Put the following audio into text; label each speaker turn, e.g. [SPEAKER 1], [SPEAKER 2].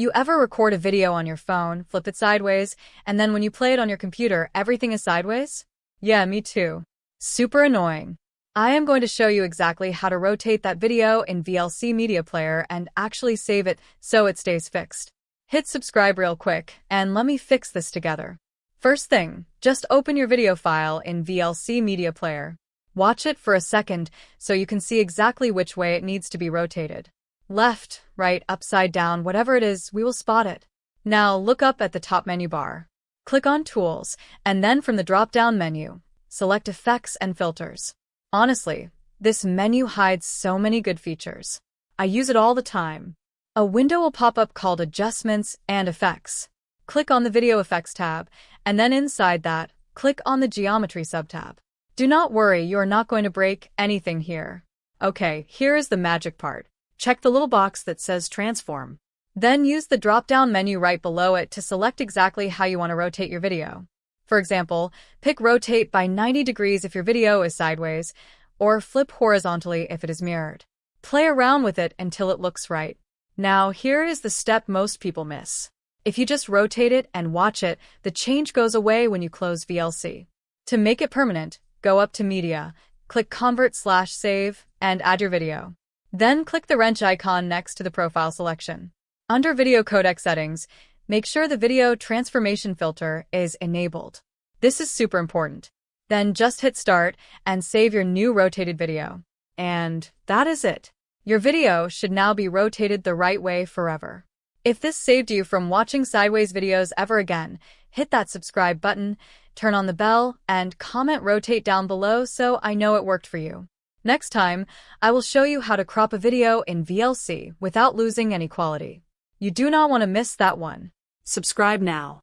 [SPEAKER 1] You ever record a video on your phone, flip it sideways, and then when you play it on your computer, everything is sideways? Yeah, me too. Super annoying. I am going to show you exactly how to rotate that video in VLC Media Player and actually save it so it stays fixed. Hit subscribe real quick, and let me fix this together. First thing, just open your video file in VLC Media Player. Watch it for a second so you can see exactly which way it needs to be rotated. Left, right, upside down, whatever it is, we will spot it. Now look up at the top menu bar. Click on Tools, and then from the drop-down menu, select Effects and Filters. Honestly, this menu hides so many good features. I use it all the time. A window will pop up called Adjustments and Effects. Click on the Video Effects tab, and then inside that, click on the Geometry subtab. Do not worry, you are not going to break anything here. Okay, here is the magic part. Check the little box that says Transform. Then use the drop-down menu right below it to select exactly how you want to rotate your video. For example, pick Rotate by 90 degrees if your video is sideways, or flip horizontally if it is mirrored. Play around with it until it looks right. Now, here is the step most people miss. If you just rotate it and watch it, the change goes away when you close VLC. To make it permanent, go up to Media, click Convert/Save, and add your video. Then click the wrench icon next to the profile selection. Under Video Codec Settings, make sure the Video Transformation Filter is enabled. This is super important. Then just hit Start and save your new rotated video. And that is it. Your video should now be rotated the right way forever. If this saved you from watching sideways videos ever again, hit that subscribe button, turn on the bell, and comment rotate down below so I know it worked for you. Next time, I will show you how to crop a video in VLC without losing any quality. You do not want to miss that one. Subscribe now.